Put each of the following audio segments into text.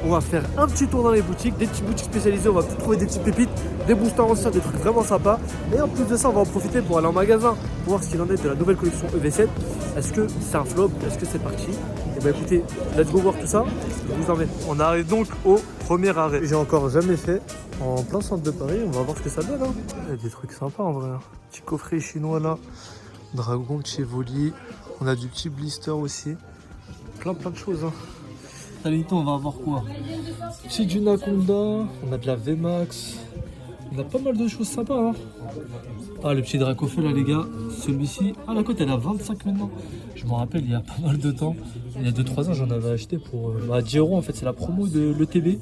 On va faire un petit tour dans les boutiques, des petites boutiques spécialisées, on va trouver des petites pépites, des boosters anciens, des trucs vraiment sympas. Et en plus de ça, on va en profiter pour aller en magasin, pour voir ce qu'il en est de la nouvelle collection EV7. Est-ce que c'est un flop? Est-ce que c'est parti? Et bah écoutez, let's go voir tout ça. Je vous emmène. On arrive donc au premier arrêt. J'ai encore jamais fait en plein centre de Paris. On va voir ce que ça donne. Hein. Il y a des trucs sympas en vrai. Petit coffret chinois là. Dragon de Chevoli. On a du petit blister aussi. Plein de choses. Hein. Allez, on va avoir quoi? Petit du Naconda. On a de la VMAX. On a pas mal de choses sympas. Hein. Ah, le petit Dracofeu là, les gars. Celui-ci. Ah, la cote elle a 25 maintenant. Je me rappelle, il y a pas mal de temps. Il y a 2-3 ans, j'en avais acheté pour 10 € en fait. C'est la promo de l'ETB.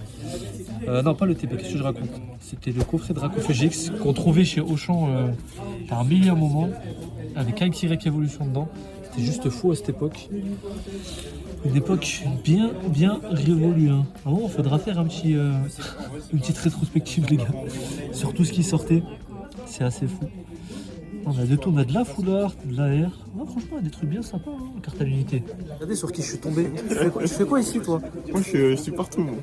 Non, pas l'ETB, qu'est-ce que je raconte? C'était le coffret Dracofeu GX qu'on trouvait chez Auchan par mille et un moments. Avec un X-Y Evolution dedans. C'était juste fou à cette époque. Une époque bien révolue. Hein. Vraiment, il faudra faire une petite rétrospective, les gars, sur tout ce qui sortait. C'est assez fou. On a de tout, on a de la foulard, de la R. Non, franchement, il y a des trucs bien sympas, hein, carte à l'unité. Regardez sur qui je suis tombé. Tu fais quoi ici, toi? Moi, je suis partout, moi.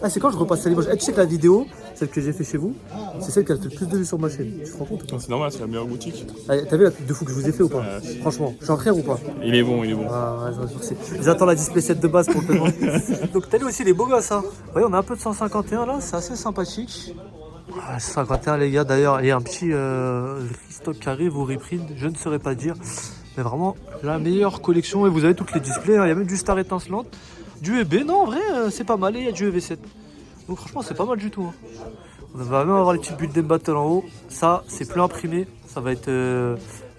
Ah, c'est quand je repasse à l'image. Tu sais que la vidéo, celle que j'ai fait chez vous, c'est celle qui a le plus de vues sur ma chaîne. Tu te rends compte? C'est normal, c'est la meilleure boutique. Ah, t'as vu la pub de fou que je vous ai fait ou pas? Franchement, je suis en frère ou pas? Il est bon, il est bon. Ah, j'attends la display set de base pour le paiement. Donc, t'as vu aussi les beaux gosses, hein. Vous voyez, on a un peu de 151 là, c'est assez sympathique. 51 les gars, d'ailleurs, il y a un petit restock qui arrive au reprint, je ne saurais pas dire. Mais vraiment la meilleure collection et vous avez toutes les displays, hein. Il y a même du Star étincelante, du EB, non en vrai c'est pas mal et il y a du EV7. Donc franchement c'est pas mal du tout. Hein. On va même avoir les petites bulles d'Embattle en haut, ça c'est plus imprimé, ça va être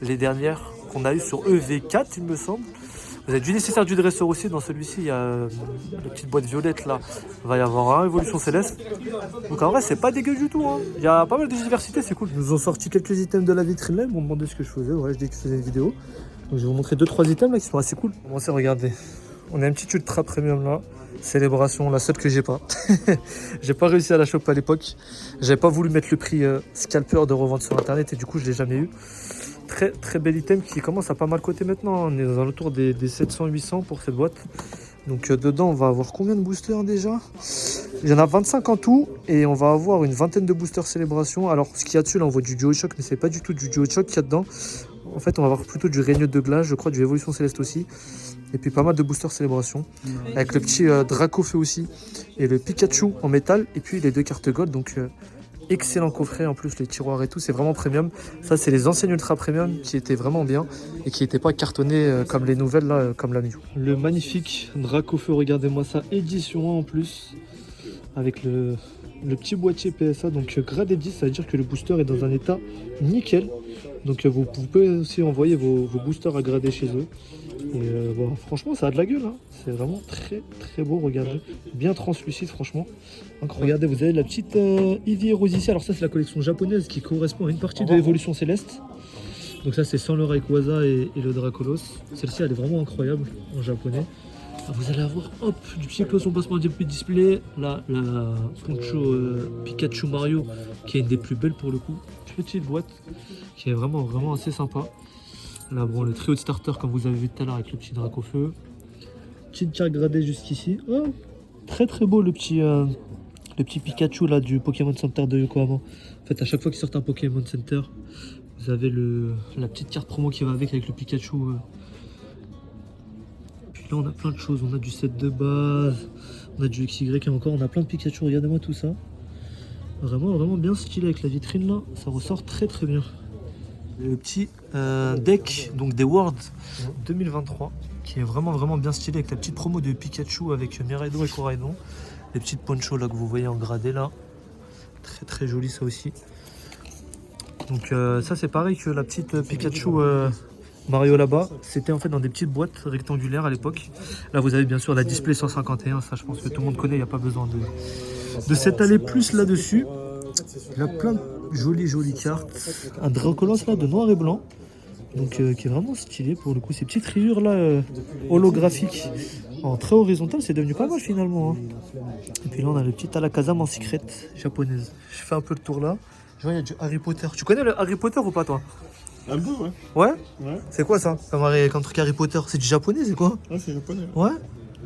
les dernières qu'on a eues sur EV4 il me semble. Vous avez du nécessaire du dresseur aussi, dans celui-ci il y a la petite boîte violette là, il va y avoir un Évolution Céleste. Donc en vrai c'est pas dégueu du tout, hein. Il y a pas mal de diversité, c'est cool. Ils nous ont sorti quelques items de la vitrine là, ils m'ont demandé ce que je faisais, ouais, je dis que je faisais une vidéo. Donc je vais vous montrer 2-3 items là qui sont assez cool. Commencez à regarder, on a une petite ultra premium là, Célébration, la seule que j'ai pas. J'ai pas réussi à la choper à l'époque, j'avais pas voulu mettre le prix scalper de revente sur internet et du coup je l'ai jamais eu. Très bel item qui commence à pas mal coter maintenant. On est dans autour des 700-800 pour cette boîte. Donc dedans on va avoir combien de boosters déjà? Il y en a 25 en tout et on va avoir une vingtaine de boosters Célébration. Alors ce qu'il y a dessus là on voit du DuoShock mais c'est pas du tout du DuoShock qu'il y a dedans. En fait on va avoir plutôt du Règne de Glace, je crois du Évolution Céleste aussi. Et puis pas mal de boosters Célébration. Avec le petit Dracofeu aussi. Et le Pikachu en métal. Et puis les deux cartes gold donc... excellent coffret en plus, les tiroirs et tout, c'est vraiment premium. Ça, c'est les anciennes ultra premium qui étaient vraiment bien et qui n'étaient pas cartonnés comme les nouvelles là, comme la Mew. Le magnifique Dracofeu, regardez-moi ça, édition 1 en plus, avec le petit boîtier PSA, donc gradé 10, ça veut dire que le booster est dans un état nickel. Donc vous pouvez aussi envoyer vos boosters à grader chez eux. Et bon, franchement ça a de la gueule, hein. C'est vraiment très beau, regardez, bien translucide franchement. Donc, regardez, vous avez la petite Eevee Rosicea, alors ça c'est la collection japonaise qui correspond à une partie de l'Évolution Céleste. Donc ça c'est sans le Rayquaza et le Dracolos. Celle-ci elle est vraiment incroyable en japonais. Alors, vous allez avoir hop du petit poisson passement display, la Poncho Pikachu Mario qui est une des plus belles pour le coup. Petite boîte qui est vraiment assez sympa. Là bon, le trio de starter comme vous avez vu tout à l'heure avec le petit Dracofeu. Petite carte gradée jusqu'ici. Oh, très beau le petit Pikachu là du Pokémon Center de Yokohama. En fait à chaque fois qu'il sort un Pokémon Center, vous avez la petite carte promo qui va avec le Pikachu. Puis là on a plein de choses, on a du set de base, on a du XY et encore on a plein de Pikachu, regardez-moi tout ça. Vraiment bien stylé avec la vitrine là, ça ressort très bien. Le petit deck donc des Worlds 2023 qui est vraiment bien stylé avec la petite promo de Pikachu avec Miraidon et Koraidon. Les petites ponchos là que vous voyez en gradé là, très joli ça aussi. Donc ça c'est pareil que la petite Pikachu Mario là-bas, c'était en fait dans des petites boîtes rectangulaires à l'époque. Là vous avez bien sûr la display 151, ça je pense que tout le monde connaît, il n'y a pas besoin de s'étaler plus là-dessus. Il y a plein de jolies cartes. Un Dracolos là de noir et blanc. Donc qui est vraiment stylé pour le coup. Ces petites rayures là holographiques en très horizontal, c'est devenu pas mal finalement. Hein. Et puis là on a le petit Alakazam en secret japonaise. Je fais un peu le tour là. Je vois il y a du Harry Potter. Tu connais le Harry Potter ou pas toi? Un peu, ouais. Ouais. Ouais. C'est quoi ça comme truc Harry Potter? C'est du japonais, c'est quoi? Ouais, c'est japonais. Ouais.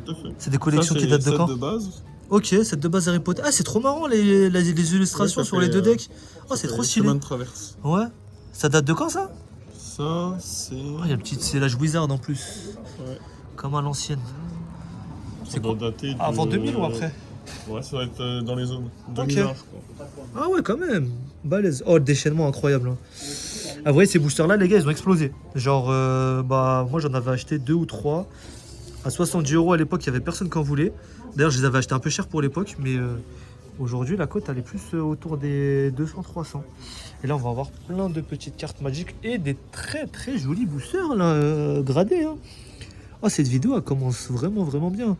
Tout à fait. C'est des collections qui datent de quand? De base. Ok, set de base Harry Potter. Ah, c'est trop marrant les illustrations Ouais, ça sur les fait, deux decks. Oh, c'est trop stylé. Chemin de traverse. Ouais. Ça date de quand ça? Ça, c'est. Oh, il y a le petit, c'est l'âge Wizard en plus. Ouais. Comme à l'ancienne. Ça doit dater de... Avant 2000 ou après? Ouais, ça doit être dans les zones. 2001, je crois. Ah ouais, quand même. Balèze. Oh, le déchaînement incroyable. Hein. Ah, vous voyez, ces boosters-là, les gars, ils ont explosé. Genre, moi, j'en avais acheté 2 ou 3. À 70 € à l'époque, il n'y avait personne qui en voulait. D'ailleurs, je les avais achetés un peu cher pour l'époque, mais aujourd'hui, la cote, elle est plus autour des 200-300. Et là, on va avoir plein de petites cartes magiques et des très très jolis boosters là, gradés. Hein. Oh, cette vidéo, elle commence vraiment vraiment bien.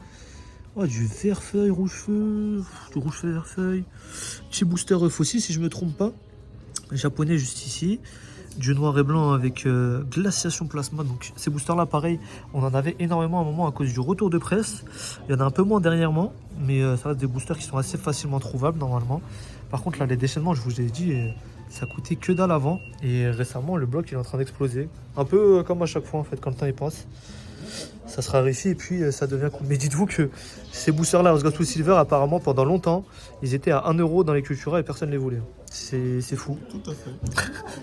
Oh, du vert feuille, rouge feu, du rouge feuille, vert feuille. Petit booster Fossil, si je me trompe pas. Japonais juste ici. Du noir et blanc avec glaciation plasma. Donc ces boosters là pareil, on en avait énormément à un moment à cause du retour de presse. Il y en a un peu moins dernièrement, mais ça reste des boosters qui sont assez facilement trouvables normalement. Par contre là les déchaînements, je vous ai dit, ça coûtait que dalle avant. Et récemment le bloc il est en train d'exploser. Un peu comme à chaque fois en fait quand le temps y passe. Ça se raréfie et puis ça devient cool. Mais dites-vous que ces boosters là, Rose Gold Silver, apparemment pendant longtemps, ils étaient à 1 € dans les Cultura et personne ne les voulait. C'est fou. Tout à fait.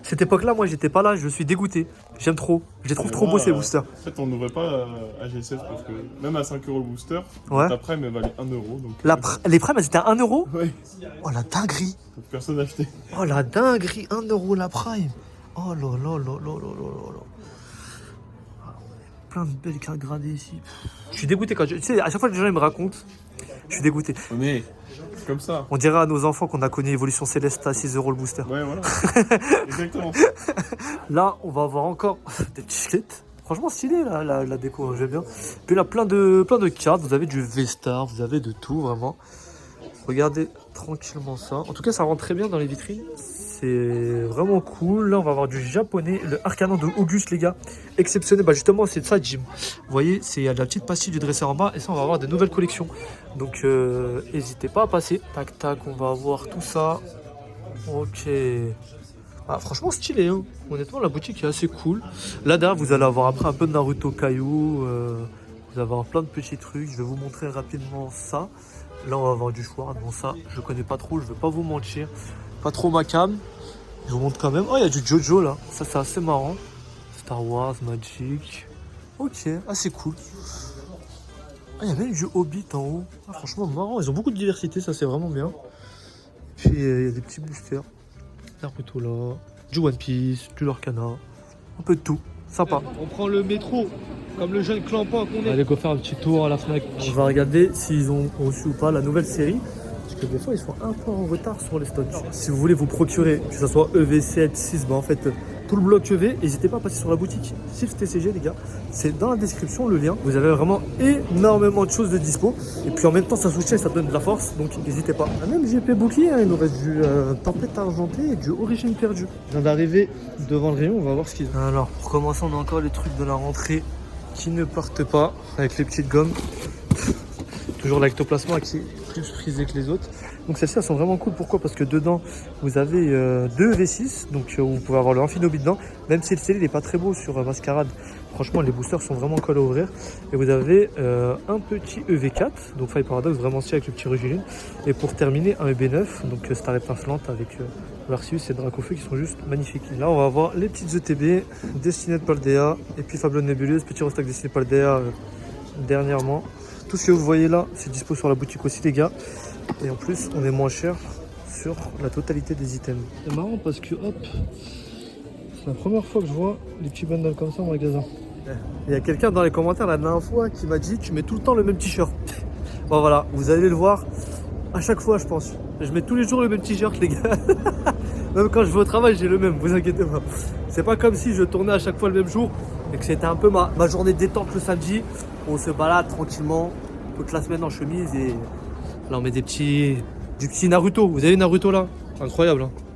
Cette époque-là, moi, j'étais pas là, je suis dégoûté. J'aime trop. Je les trouve trop beaux, ces boosters. En fait, on n'ouvrait pas à G7 parce que même à 5 € le booster, Ouais. ta prime elle valait 1 €. Donc, Les primes, elles étaient à 1 €. ouais. Oh, la dinguerie. Donc personne n'a acheté. Oh, la dinguerie. 1 € la prime. Oh là là là là là là là. Plein de belles cartes gradées ici. Je suis dégoûté quand tu sais, à chaque fois que les gens ils me racontent, je suis dégoûté. Mais c'est comme ça. On dirait à nos enfants qu'on a connu Evolution Céleste à 6 € le booster. Ouais, voilà. Exactement. Là, on va avoir encore des t-shirts. Franchement stylé la déco, hein, j'aime bien. Puis là, plein de cartes. Vous avez du V-Star, vous avez de tout vraiment. Regardez tranquillement ça. En tout cas, ça rentre très bien dans les vitrines. C'est vraiment cool. Là, on va avoir du japonais. Le Arcanon de Auguste, les gars. Exceptionnel. Bah, justement, c'est de ça, Jim. Vous voyez, il y a de la petite pastille du dresseur en bas. Et ça, on va avoir des nouvelles collections. Donc, n'hésitez pas à passer. Tac, tac, on va avoir tout ça. Ok. Ah, franchement, stylé. Hein. Honnêtement, la boutique est assez cool. Là, derrière, vous allez avoir après un peu de Naruto Caillou. Vous allez avoir plein de petits trucs. Je vais vous montrer rapidement ça. Là, on va avoir du choix. Bon, ça, je connais pas trop. Je vais pas vous mentir. Pas trop ma cam. Je vous montre quand même. Oh, il y a du Jojo là. Ça, c'est assez marrant. Star Wars, Magic. Ok, assez cool. Ah, il y a même du Hobbit en haut. Ah, franchement, marrant. Ils ont beaucoup de diversité. Ça, c'est vraiment bien. Puis, il y a des petits boosters. Naruto là. Du One Piece, du Lorcana. Un peu de tout. Sympa. On prend le métro. Comme le jeune clampin qu'on est. Allez, go faire un petit tour à la Fnac. On va regarder s'ils ont reçu ou pas la nouvelle série. Parce que des fois, ils sont un peu en retard sur les stocks. Si vous voulez vous procurer, que ce soit EV7, 6, bah en fait, tout le bloc EV, n'hésitez pas à passer sur la boutique Sylph TCG, les gars. C'est dans la description, le lien. Vous avez vraiment énormément de choses de dispo. Et puis en même temps, ça soutient et ça donne de la force. Donc n'hésitez pas. Ah, même GP Bouclier, hein, il nous reste du Tempête Argentée et du Origine Perdue. Je viens d'arriver devant le rayon, on va voir ce qu'ils ont. Alors, pour commencer, on a encore les trucs de la rentrée qui ne partent pas avec les petites gommes. Toujours l'ectoplasma qui est plus frisé que les autres. Donc celles-ci elles sont vraiment cool. Pourquoi? Parce que dedans vous avez 2 V6, donc vous pouvez avoir le Amphinobi dedans. Même si le scellé n'est pas très beau sur Mascarade, franchement les boosters sont vraiment cool à ouvrir. Et vous avez un petit EV4, donc Fire Paradox vraiment stylé avec le petit Rugilune. Et pour terminer un EB9, donc Star Étincelante avec Arceus et Dracofeu qui sont juste magnifiques. Là on va avoir les petites ETB, Destinée de Paldea et puis Fabuleux Nébuleuse, petit restock Destinée de Paldea dernièrement. Tout ce que vous voyez là, c'est dispo sur la boutique aussi les gars. Et en plus, on est moins cher sur la totalité des items. C'est marrant parce que hop, c'est la première fois que je vois les petits bundles comme ça en magasin. Il y a quelqu'un dans les commentaires la dernière fois qui m'a dit tu mets tout le temps le même t-shirt. Bon voilà, vous allez le voir à chaque fois je pense. Je mets tous les jours le même t-shirt les gars. Même quand je vais au travail j'ai le même, vous inquiétez pas. C'est pas comme si je tournais à chaque fois le même jour et que c'était un peu ma journée de détente le samedi. On se balade tranquillement toute la semaine en chemise et là on met du petit Naruto. Vous avez Naruto là? Incroyable hein.